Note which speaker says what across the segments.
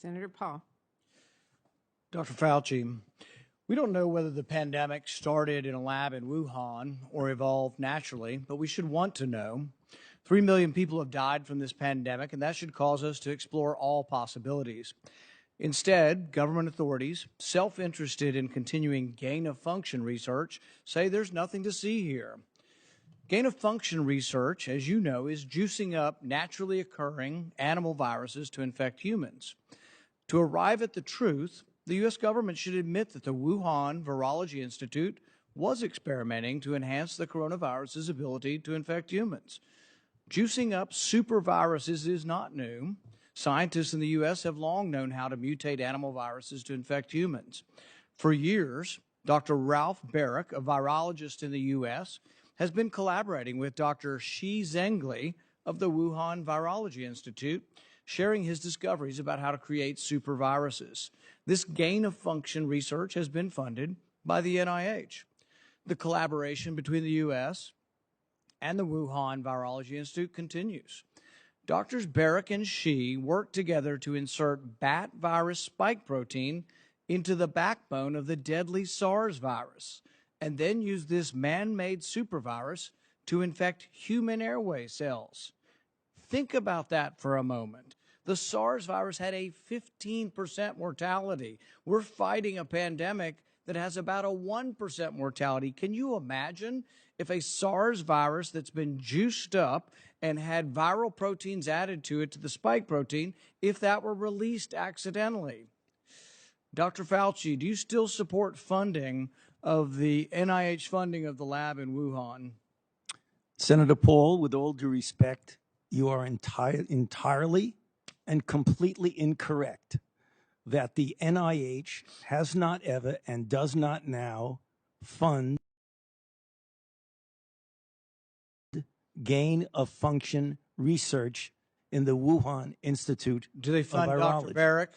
Speaker 1: Senator Paul.
Speaker 2: Dr. Fauci, we don't know whether the pandemic started in a lab in Wuhan or evolved naturally, but we should want to know. 3 million people have died from this pandemic, and that should cause us to explore all possibilities. Instead, government authorities, self-interested in continuing gain-of-function research, say there's nothing to see here. Gain-of-function research, as you know, is juicing up naturally occurring animal viruses to infect humans. To arrive at the truth, the U.S. government should admit that the Wuhan Virology Institute was experimenting to enhance the coronavirus's ability to infect humans. Juicing up superviruses is not new. Scientists in the U.S. have long known how to mutate animal viruses to infect humans. For years, Dr. Ralph Barrick, a virologist in the U.S., has been collaborating with Dr. Shi Zhengli of the Wuhan Virology Institute, sharing his discoveries about how to create superviruses. This gain-of-function research has been funded by the NIH. The collaboration between the U.S. and the Wuhan Virology Institute continues. Doctors Barrick and Shi worked together to insert bat virus spike protein into the backbone of the deadly SARS virus, and then use this man-made supervirus to infect human airway cells. Think about that for a moment. The SARS virus had a 15% mortality. We're fighting a pandemic that has about a 1% mortality. Can you imagine if a SARS virus that's been juiced up and had viral proteins added to it, to the spike protein, if that were released accidentally? Dr. Fauci, do you still support funding of the NIH funding of the lab in Wuhan?
Speaker 3: Senator Paul, with all due respect, you are entirely and completely incorrect that the NIH has not ever and does not now fund gain-of-function research in the Wuhan Institute of Virology.
Speaker 2: Do they fund Dr. Barrick?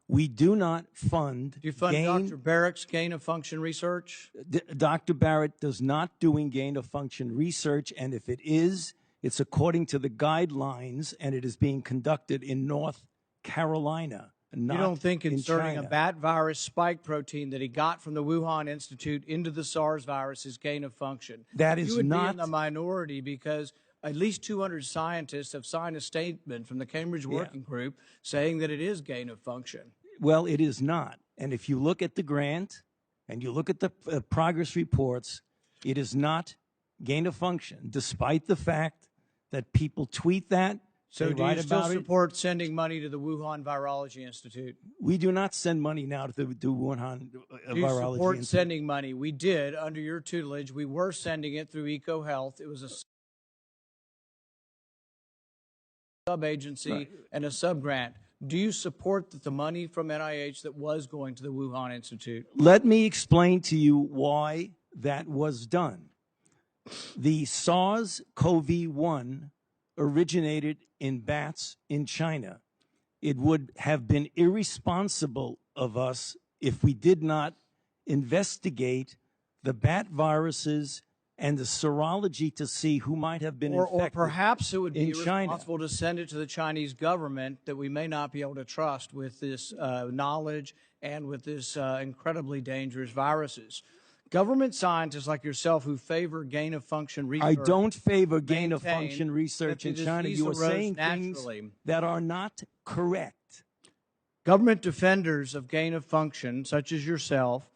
Speaker 3: We do not fund.
Speaker 2: Do you fund Dr. Barrick's gain-of-function research?
Speaker 3: Dr. Barrett does not doing gain-of-function research, and if it is, it's according to the guidelines, and it is being conducted in North Carolina, not
Speaker 2: You don't think
Speaker 3: in
Speaker 2: inserting
Speaker 3: China.
Speaker 2: a bat virus spike protein that he got from the Wuhan Institute into the SARS virus is gain-of-function?
Speaker 3: That is
Speaker 2: You would
Speaker 3: not
Speaker 2: be in the minority because at least 200 scientists have signed a statement from the Cambridge Working Group saying that it is gain-of-function.
Speaker 3: Well, it is not. And if you look at the grant and you look at the progress reports, it is not gain-of-function, despite the fact that people tweet that.
Speaker 2: So do you still support sending money to the Wuhan Virology Institute?
Speaker 3: We do not send money now to the Wuhan Virology Institute.
Speaker 2: Do you support sending money? We did under your tutelage. We were sending it through EcoHealth. It was a sub-agency and a sub-grant. Do you support the money from NIH that was going to the Wuhan Institute?
Speaker 3: Let me explain to you why that was done. The SARS-CoV-1 originated in bats in China. It would have been irresponsible of us if we did not investigate the bat viruses and the serology to see who might have been infected. Or
Speaker 2: perhaps it would be irresponsible to send it to the Chinese government that we may not be able to trust with this knowledge and with this incredibly dangerous viruses. Government scientists like yourself who favor gain-of-function research.
Speaker 3: I don't favor gain-of-function research in China. You are saying things that are not correct.
Speaker 2: Government defenders of gain-of-function, such as yourself,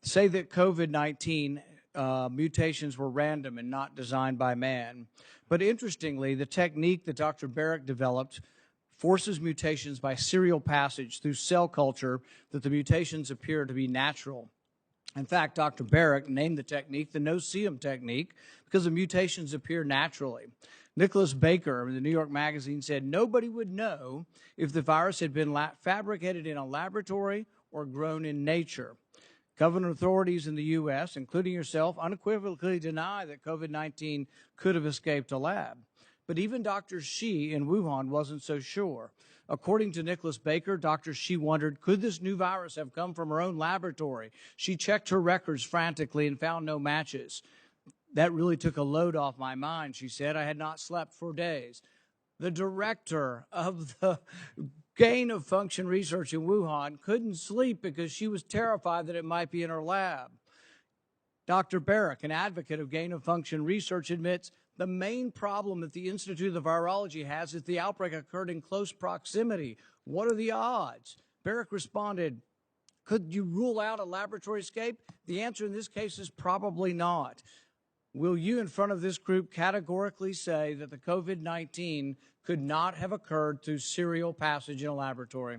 Speaker 2: say that COVID-19 mutations were random and not designed by man. But interestingly, the technique that Dr. Barrick developed forces mutations by serial passage through cell culture that the mutations appear to be natural. In fact, Dr. Barrick named the technique the no-see-em technique because the mutations appear naturally. Nicholas Baker of the New York Magazine said nobody would know if the virus had been fabricated in a laboratory or grown in nature. Government authorities in the U.S., including yourself, unequivocally deny that COVID-19 could have escaped a lab. But even Dr. Shi in Wuhan wasn't so sure. According to Nicholas Baker, Dr. Shi wondered, could this new virus have come from her own laboratory? She checked her records frantically and found no matches. That really took a load off my mind, she said. I had not slept for days. The director of the gain of function research in Wuhan couldn't sleep because she was terrified that it might be in her lab. Dr. Barrick, an advocate of gain of function research, admits the main problem that the Institute of Virology has is the outbreak occurred in close proximity. What are the odds? Barrick responded, could you rule out a laboratory escape? The answer in this case is probably not. Will you, in front of this group, categorically say that the COVID-19 could not have occurred through serial passage in a laboratory?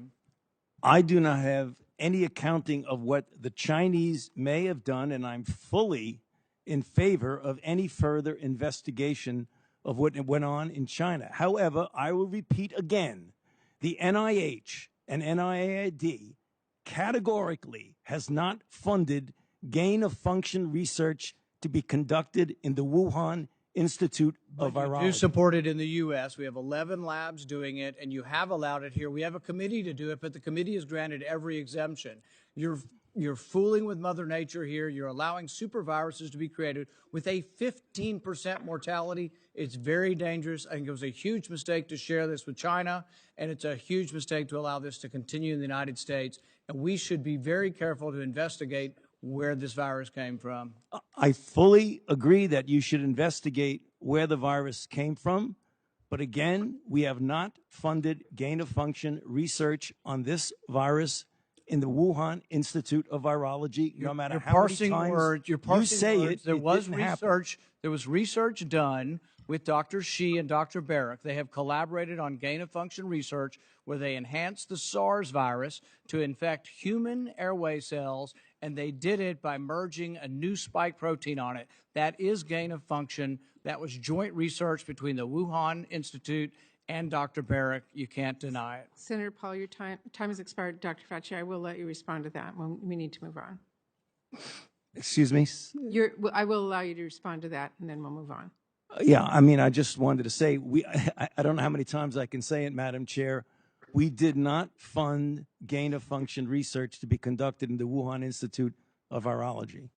Speaker 3: I do not have any accounting of what the Chinese may have done, and I'm fully in favor of any further investigation of what went on in China. However, I will repeat again, the NIH and NIAID categorically has not funded gain-of-function research to be conducted in the Wuhan Institute of Virology.
Speaker 2: You do support it in the U.S. We have 11 labs doing it, and you have allowed it here. We have a committee to do it, but the committee has granted every exemption. You're fooling with Mother Nature here. You're allowing superviruses to be created with a 15% mortality. It's very dangerous. I think it was a huge mistake to share this with China, and it's a huge mistake to allow this to continue in the United States. And we should be very careful to investigate where this virus came from.
Speaker 3: I fully agree that you should investigate where the virus came from. But again, we have not funded gain-of-function research on this virus in the Wuhan Institute of Virology, no matter how many times you say it.
Speaker 2: There was research. There was research done with Dr. Shi and Dr. Barrick. They have collaborated on gain-of-function research where they enhanced the SARS virus to infect human airway cells, and they did it by merging a new spike protein on it. That is gain-of-function. That was joint research between the Wuhan Institute and Dr. Barrick. You can't deny it.
Speaker 1: Senator Paul, your time has expired. Dr. Fauci, I will let you respond to that when we need to move on.
Speaker 3: Excuse me?
Speaker 1: I will allow you to respond to that, and then we'll move on.
Speaker 3: Yeah, I mean, I just wanted to say, I don't know how many times I can say it, Madam Chair. We did not fund gain-of-function research to be conducted in the Wuhan Institute of Virology.